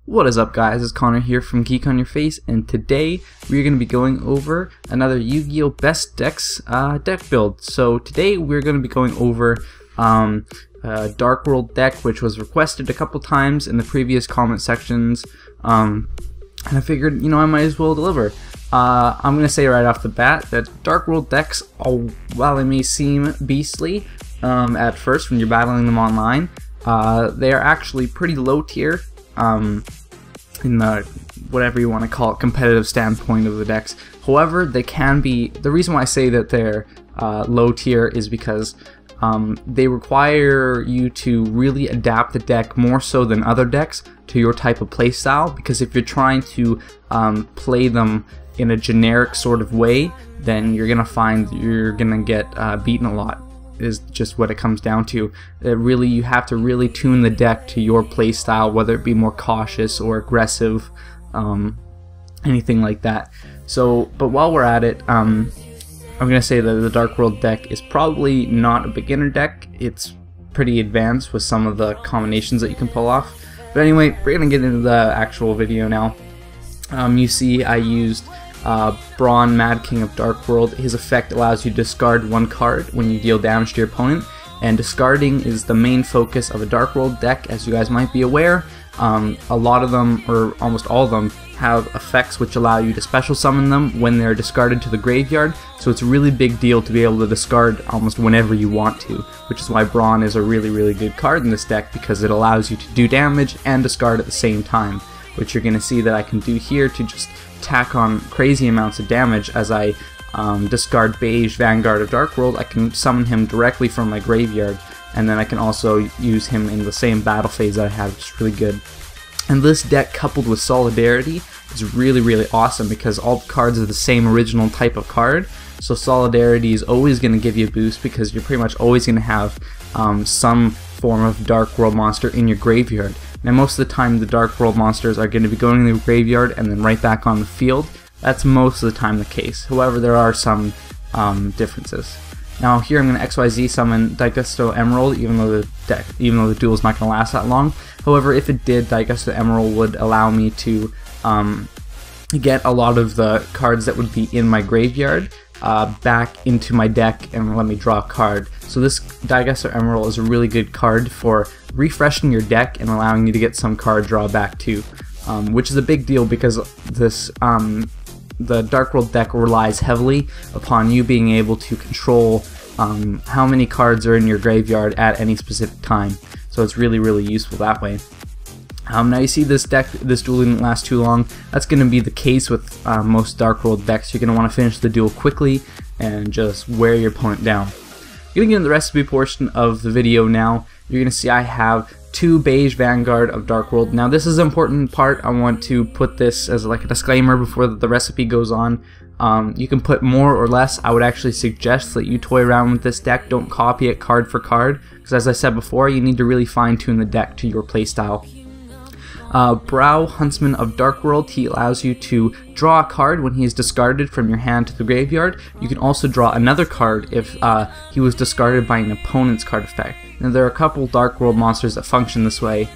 What is up, guys? It's Connor here from Geek on Your Face, and today we're going to be going over another Yu-Gi-Oh! Best Decks deck build. So today we're going to be going over Dark World deck, which was requested a couple times in the previous comment sections, and I figured, you know, I might as well deliver. I'm going to say right off the bat that Dark World decks, while they may seem beastly at first when you're battling them online, they are actually pretty low tier in the whatever you want to call it, competitive standpoint of the decks. However, they can be, the reason why I say that they're low tier is because they require you to really adapt the deck more so than other decks to your type of play style, because if you're trying to play them in a generic sort of way, then you're gonna find you're gonna get beaten a lot, is just what it comes down to. Really, you have to really tune the deck to your play style, whether it be more cautious or aggressive, anything like that. So, but while we're at it, I'm gonna say that the Dark World deck is probably not a beginner deck. It's pretty advanced with some of the combinations that you can pull off. But anyway, we're gonna get into the actual video now. You see I used Braun, Mad King of Dark World. His effect allows you to discard one card when you deal damage to your opponent, and discarding is the main focus of a Dark World deck, as you guys might be aware. A lot of them, or almost all of them, have effects which allow you to special summon them when they're discarded to the graveyard, so it's a really big deal to be able to discard almost whenever you want to, which is why Braun is a really good card in this deck, because it allows you to do damage and discard at the same time, which you're going to see that I can do here to just tack on crazy amounts of damage. As I discard Beige, Vanguard of Dark World, I can summon him directly from my graveyard, and then I can also use him in the same battle phase that I have, which is really good. And this deck, coupled with Solidarity, is really awesome, because all the cards are the same original type of card, so Solidarity is always going to give you a boost, because you're pretty much always going to have some form of Dark World monster in your graveyard. Now, most of the time the Dark World monsters are going to be going to the graveyard and then right back on the field. That's most of the time the case. However, there are some differences. Now here I'm going to XYZ summon DecksYugioh Emerald, even though the duel is not going to last that long. However, if it did, DecksYugioh Emerald would allow me to get a lot of the cards that would be in my graveyard back into my deck and let me draw a card. So this DecksYugioh Emerald is a really good card for refreshing your deck and allowing you to get some card draw back too, which is a big deal, because this the Dark World deck relies heavily upon you being able to control how many cards are in your graveyard at any specific time. So it's really useful that way. Now you see this deck, this duel didn't last too long. That's going to be the case with most Dark World decks. You're going to want to finish the duel quickly and just wear your opponent down. I'm going to get into the recipe portion of the video now. You're going to see I have 2 Beige Vanguard of Dark World. Now this is an important part. I want to put this as like a disclaimer before the recipe goes on. You can put more or less. I would actually suggest that you toy around with this deck. Don't copy it card for card, because as I said before, you need to really fine tune the deck to your playstyle. Brow, Huntsman of Dark World, he allows you to draw a card when he is discarded from your hand to the graveyard. You can also draw another card if he was discarded by an opponent's card effect. Now there are a couple Dark World monsters that function this way,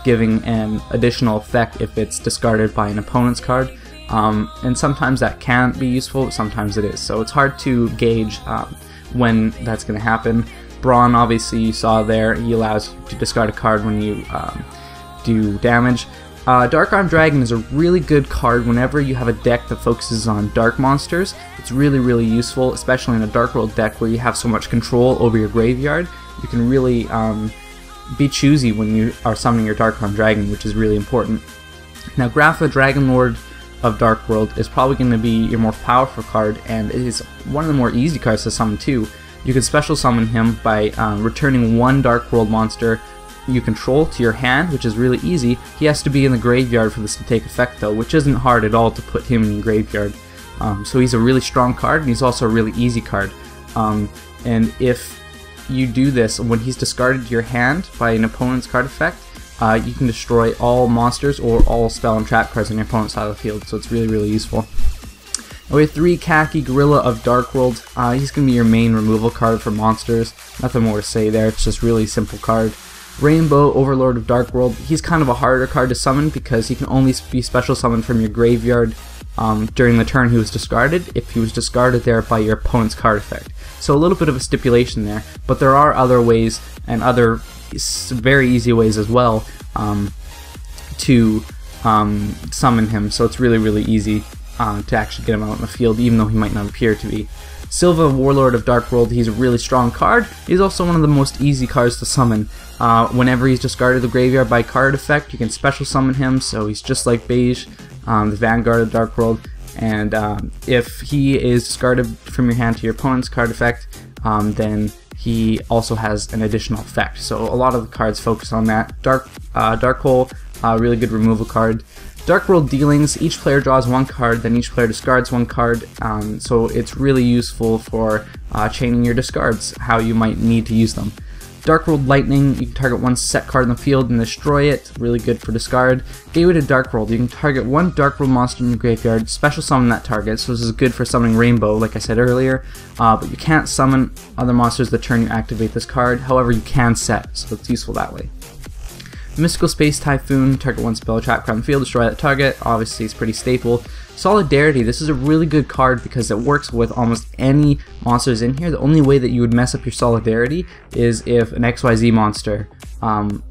giving an additional effect if it's discarded by an opponent's card, and sometimes that can be useful, sometimes it is, so it's hard to gauge when that's going to happen. Braun, obviously you saw there, he allows you to discard a card when you do damage. Dark Arm Dragon is a really good card whenever you have a deck that focuses on dark monsters. It's really useful, especially in a Dark World deck where you have so much control over your graveyard. You can really be choosy when you are summoning your Dark Arm Dragon, which is really important. Now Grapha, Dragon Lord of Dark World, is probably going to be your more powerful card, and it is one of the more easy cards to summon too. You can special summon him by returning 1 Dark World monster you control to your hand, which is really easy. He has to be in the graveyard for this to take effect though, which isn't hard at all to put him in the graveyard. So he's a really strong card, and he's also a really easy card. And if you do this when he's discarded to your hand by an opponent's card effect, you can destroy all monsters or all spell and trap cards on your opponent's side of the field, so it's really useful. We have 3 Khaki Gorilla of Dark World. He's going to be your main removal card for monsters. Nothing more to say there, it's just really simple card. Rainbow, Overlord of Dark World, he's kind of a harder card to summon because he can only be special summoned from your graveyard during the turn he was discarded, if he was discarded there by your opponent's card effect. So a little bit of a stipulation there, but there are other ways and other very easy ways as well to summon him, so it's really easy to actually get him out in the field, even though he might not appear to be. Silva, Warlord of Dark World, he's a really strong card. He's also one of the most easy cards to summon. Whenever he's discarded the graveyard by card effect, you can special summon him, so he's just like Beige, the Vanguard of Dark World, and if he is discarded from your hand to your opponent's card effect, then he also has an additional effect. So a lot of the cards focus on that. Dark Hole, really good removal card. Dark World Dealings, each player draws one card, then each player discards one card, so it's really useful for chaining your discards, how you might need to use them. Dark World Lightning, you can target one set card in the field and destroy it, really good for discard. Gateway to Dark World, you can target one Dark World monster in your graveyard, special summon that target, so this is good for summoning Rainbow, like I said earlier, but you can't summon other monsters the turn you activate this card, however you can set, so it's useful that way. Mystical Space Typhoon, target one spell trap card in the field, destroy that target, obviously it's pretty staple. Solidarity, this is a really good card because it works with almost any monsters in here. The only way that you would mess up your Solidarity is if an XYZ monster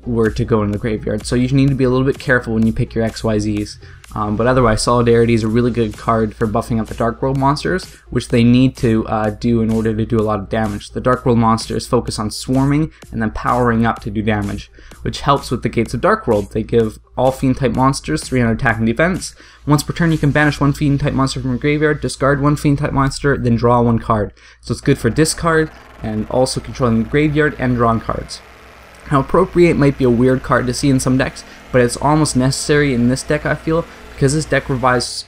were to go in the graveyard, so you need to be a little bit careful when you pick your XYZs. But otherwise, Solidarity is a really good card for buffing up the Dark World monsters, which they need to do in order to do a lot of damage. The Dark World monsters focus on swarming and then powering up to do damage, which helps with the Gates of Dark World. They give all Fiend-type monsters 300 attack and defense. Once per turn, you can banish one Fiend-type monster from your graveyard, discard one Fiend-type monster, then draw one card. So it's good for discard and also controlling the graveyard and drawing cards. Now, Appropriate might be a weird card to see in some decks, but it's almost necessary in this deck, I feel, because this deck relies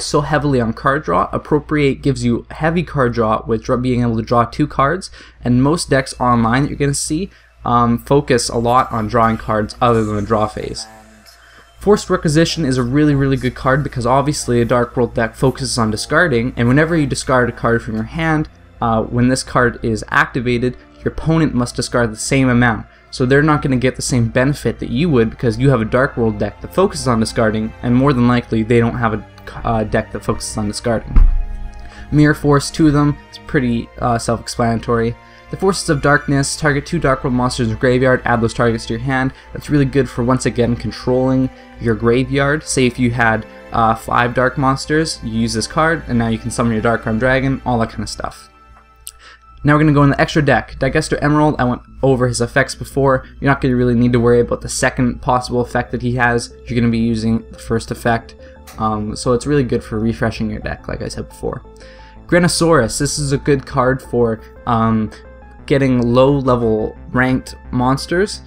so heavily on card draw. Appropriate gives you heavy card draw with being able to draw 2 cards, and most decks online that you're going to see focus a lot on drawing cards other than the draw phase. Forced Requisition is a really good card because obviously a Dark World deck focuses on discarding, and whenever you discard a card from your hand, when this card is activated, your opponent must discard the same amount. So they're not going to get the same benefit that you would because you have a Dark World deck that focuses on discarding, and more than likely they don't have a deck that focuses on discarding. Mirror Force, 2 of them, it's pretty self-explanatory. The Forces of Darkness, target 2 Dark World monsters in your graveyard, add those targets to your hand. That's really good for, once again, controlling your graveyard. Say if you had 5 Dark monsters, you use this card, and now you can summon your Dark Arm Dragon, all that kind of stuff. Now we're going to go in the extra deck. Digester Emerald, I went over his effects before. You're not going to really need to worry about the second possible effect that he has. You're going to be using the first effect. So it's really good for refreshing your deck, like I said before. Gran Asaurus, this is a good card for getting low-level ranked monsters,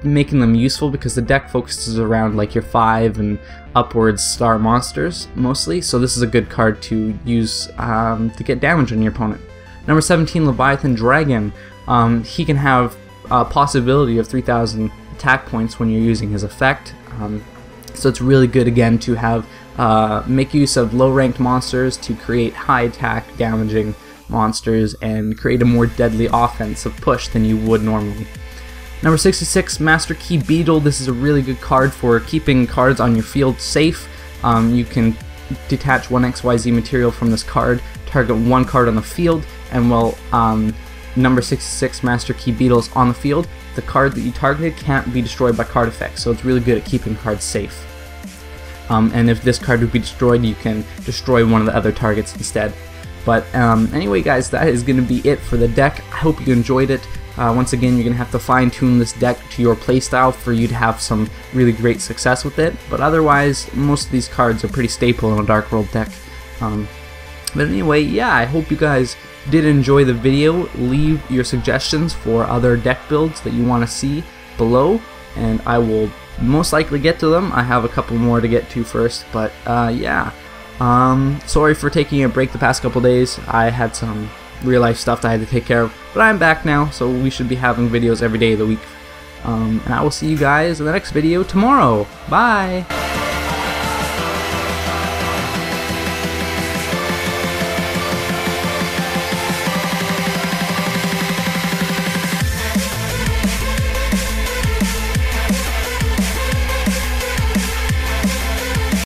making them useful because the deck focuses around like your 5 and upwards star monsters mostly. So this is a good card to use to get damage on your opponent. Number 17, Leviathan Dragon. He can have a possibility of 3,000 attack points when you're using his effect. So it's really good again to have make use of low-ranked monsters to create high-attack, damaging monsters and create a more deadly offensive push than you would normally. Number 66, Master Key Beetle. This is a really good card for keeping cards on your field safe. You can detach one XYZ material from this card, target one card on the field, and while number 66 Master Key Beetle is on the field, the card that you targeted can't be destroyed by card effects, so it's really good at keeping cards safe. And if this card would be destroyed, you can destroy one of the other targets instead. But anyway guys, that is going to be it for the deck. I hope you enjoyed it. Once again, you're going to have to fine-tune this deck to your playstyle for you to have some really great success with it. But otherwise, most of these cards are pretty staple in a Dark World deck. But anyway, yeah, I hope you guys did enjoy the video. Leave your suggestions for other deck builds that you want to see below, and I will most likely get to them. I have a couple more to get to first, but yeah. Sorry for taking a break the past couple days. I had some real life stuff that I had to take care of, but I'm back now, so we should be having videos every day of the week. And I will see you guys in the next video tomorrow. Bye!